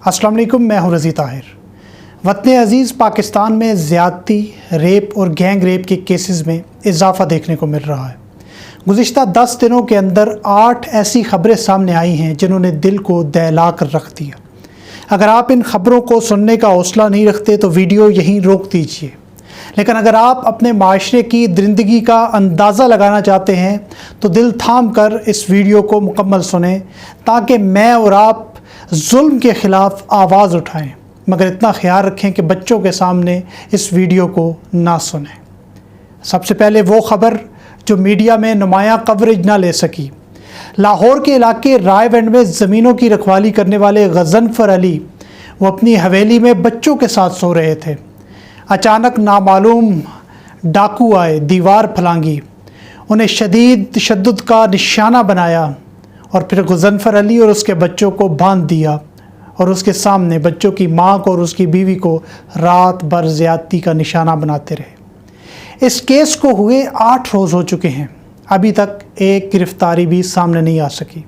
अस्सलाम वालेकुम, मैं हूं रज़ी ताहिर। वतन अज़ीज़ पाकिस्तान में ज़्यादती, रेप और गैंग रेप के केसेस में इजाफ़ा देखने को मिल रहा है। गुज़िश्ता 10 दिनों के अंदर 8 ऐसी ख़बरें सामने आई हैं जिन्होंने दिल को दहला कर रख दिया। अगर आप इन ख़बरों को सुनने का हौसला नहीं रखते तो वीडियो यहीं रोक दीजिए, लेकिन अगर आप अपने माशरे की दरिंदगी का अंदाज़ा लगाना चाहते हैं तो दिल थाम कर इस वीडियो को मुकम्मल सुनें, ताकि मैं और आप जुल्म के ख़िलाफ़ आवाज़ उठाएं। मगर इतना ख्याल रखें कि बच्चों के सामने इस वीडियो को ना सुनें। सबसे पहले वो ख़बर जो मीडिया में नुमायां कवरेज ना ले सकी। लाहौर के इलाके रायवंड में ज़मीनों की रखवाली करने वाले गज़नफ़र अली वो अपनी हवेली में बच्चों के साथ सो रहे थे। अचानक नामालूम डाकू आए, दीवार फलांगी, उन्हें शदीद तशद्दुद का निशाना बनाया और फिर गज़नफ़र अली और उसके बच्चों को बांध दिया और उसके सामने बच्चों की माँ को और उसकी बीवी को रात भर ज़्यादती का निशाना बनाते रहे। इस केस को हुए 8 रोज़ हो चुके हैं, अभी तक एक गिरफ़्तारी भी सामने नहीं आ सकी।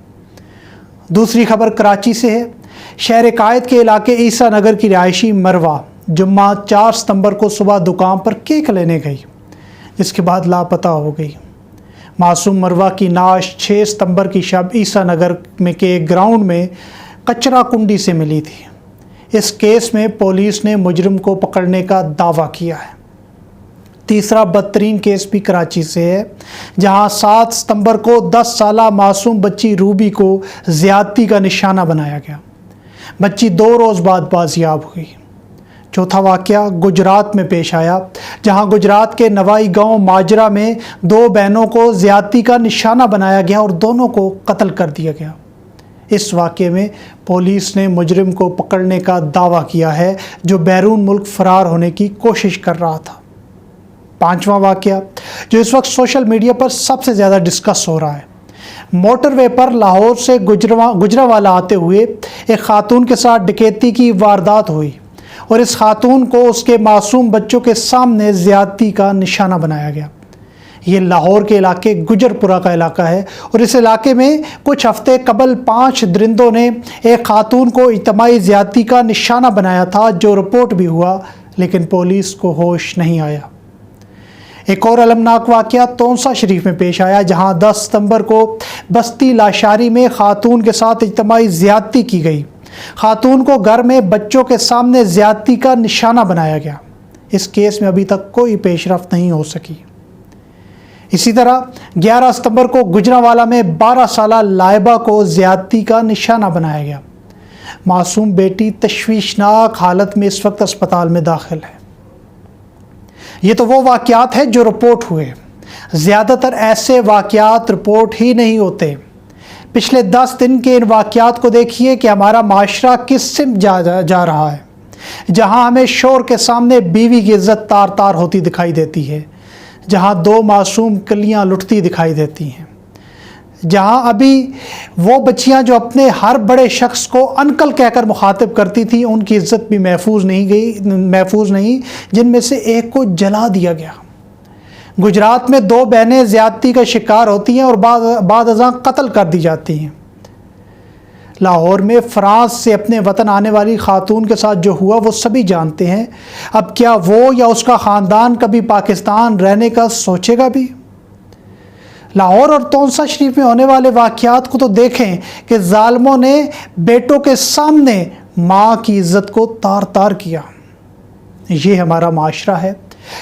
दूसरी खबर कराची से है। शहर कायद के इलाके ईसा नगर की रिहायशी मरवा जुम्मा 4 सितंबर को सुबह दुकान पर केक लेने गई, जिसके बाद लापता हो गई। मासूम मरवा की नाश 6 सितंबर की शब ईसा नगर में के एक ग्राउंड में कचरा कुंडी से मिली थी। इस केस में पुलिस ने मुजरिम को पकड़ने का दावा किया है। तीसरा बदतरीन केस भी कराची से है, जहां 7 सितंबर को 10 साला मासूम बच्ची रूबी को ज़्यादती का निशाना बनाया गया। बच्ची 2 रोज़ बाद बाजियाब हुई। चौथा वाक़या गुजरात में पेश आया, जहां गुजरात के नवाई गांव माजरा में 2 बहनों को ज़्यादती का निशाना बनाया गया और दोनों को कत्ल कर दिया गया। इस वाक़े में पुलिस ने मुजरिम को पकड़ने का दावा किया है, जो बैरून मुल्क फ़रार होने की कोशिश कर रहा था। पांचवा वाक़या जो इस वक्त सोशल मीडिया पर सबसे ज़्यादा डिस्कस हो रहा है। मोटरवे पर लाहौर से गुजरावाला आते हुए एक खातून के साथ डकैती की वारदात हुई और इस खातून को उसके मासूम बच्चों के सामने ज़्यादती का निशाना बनाया गया। ये लाहौर के इलाके गुजरपुरा का इलाका है और इस इलाके में कुछ हफ्ते कबल 5 दरिंदों ने एक खातून को इज्तिमाई ज़्यादती का निशाना बनाया था, जो रिपोर्ट भी हुआ, लेकिन पुलिस को होश नहीं आया। एक और अलमनाक वाक़या तोंसा शरीफ में पेश आया, जहां 10 सितंबर को बस्ती लाशारी में खातून के साथ इज्तिमाई ज़्यादती की गई। खातून को घर में बच्चों के सामने ज़्यादती का निशाना बनाया गया। इस केस में अभी तक कोई पेशरफ्त नहीं हो सकी। इसी तरह 11 सितंबर को गुजरांवाला में 12 साला लाइबा को ज़्यादती का निशाना बनाया गया। मासूम बेटी तशवीशनाक हालत में इस वक्त अस्पताल में दाखिल है। ये तो वो वाक़यात हैं जो रिपोर्ट हुए। ज़्यादातर ऐसे वाक़यात रिपोर्ट ही नहीं होते। पिछले 10 दिन के इन वाक़यात को देखिए कि हमारा माशरा किस सिमत जा रहा है, जहां हमें शोर के सामने बीवी की इज़्ज़त तार तार होती दिखाई देती है, जहां 2 मासूम कलियां लुटती दिखाई देती हैं, जहां अभी वो बच्चियां जो अपने हर बड़े शख्स को अंकल कहकर मुखातिब करती थी, उनकी इज़्ज़त भी महफूज नहीं, जिनमें से एक को जला दिया गया। गुजरात में 2 बहनें ज़्यादती का शिकार होती हैं और बाद अज़ां कत्ल कर दी जाती हैं। लाहौर में फ्रांस से अपने वतन आने वाली खातून के साथ जो हुआ वो सभी जानते हैं। अब क्या वो या उसका ख़ानदान कभी पाकिस्तान रहने का सोचेगा भी? लाहौर और तोंसा शरीफ में होने वाले वाक़यात को तो देखें कि ज़ालिमों ने बेटों के सामने माँ की इज़्ज़त को तार तार किया। ये हमारा माशरा है,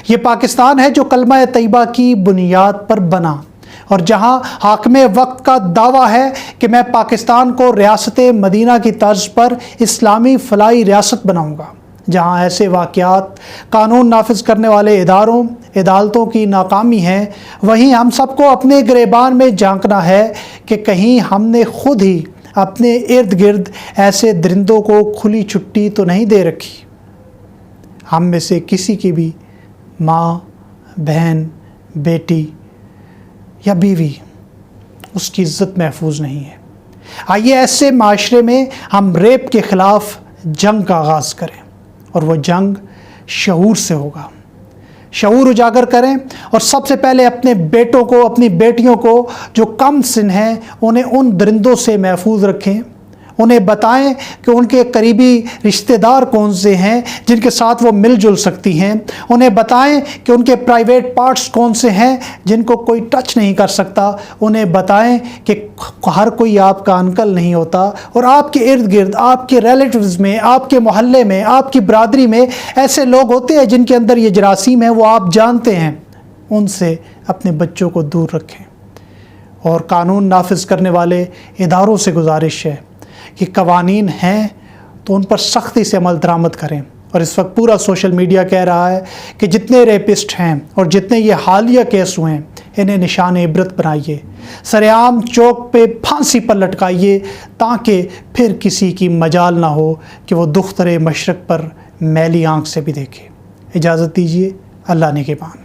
ये पाकिस्तान है जो कलमा तैयबा की बुनियाद पर बना और जहां हाकिम वक्त का दावा है कि मैं पाकिस्तान को रियासत मदीना की तर्ज पर इस्लामी फलाई रियासत बनाऊंगा। जहां ऐसे वाक़यात कानून नाफिज करने वाले इदारों अदालतों की नाकामी है, वहीं हम सबको अपने गिरेबान में झांकना है कि कहीं हमने खुद ही अपने इर्द गिर्द ऐसे दरिंदों को खुली छुट्टी तो नहीं दे रखी। हम में से किसी की भी माँ, बहन, बेटी या बीवी, उसकी इज़्ज़त महफूज नहीं है। आइए ऐसे माशरे में हम रेप के ख़िलाफ़ जंग का आगाज़ करें, और वो जंग शऊर से होगा। शऊर उजागर करें और सबसे पहले अपने बेटों को, अपनी बेटियों को जो कम सिन हैं, उन्हें उन दरिंदों से महफूज रखें انہیں بتائیں کہ ان کے قریبی رشتہ دار کون سے ہیں جن کے ساتھ وہ مل جل سکتی ہیں، انہیں بتائیں کہ ان کے پرائیویٹ پارٹس کون سے ہیں جن کو کوئی ٹچ نہیں کر سکتا، انہیں بتائیں کہ ہر کوئی آپ کا انکل نہیں ہوتا، اور آپ کے ارد گرد، آپ کے ریلیٹیوز میں، آپ کے محلے میں، آپ کی برادری میں ایسے لوگ ہوتے ہیں جن کے اندر یہ جراثیم ہیں، وہ آپ جانتے ہیں، ان سے اپنے بچوں کو دور رکھیں۔ اور قانون نافذ کرنے والے اداروں سے گزارش ہے کہ قوانین ہیں تو ان پر سختی سے عمل درآمد کریں۔ اور اس وقت پورا سوشل میڈیا کہہ رہا ہے کہ جتنے ریپسٹ ہیں اور جتنے یہ حالیہ کیس ہوئے ہیں انہیں نشان عبرت بنائیے، سر عام چوک پہ پھانسی پر لٹکائیے، تاکہ پھر کسی کی مجال نہ ہو کہ وہ دختر مشرق پر میلی آنکھ سے بھی دیکھے۔ اجازت دیجیے، اللہ نگہبان۔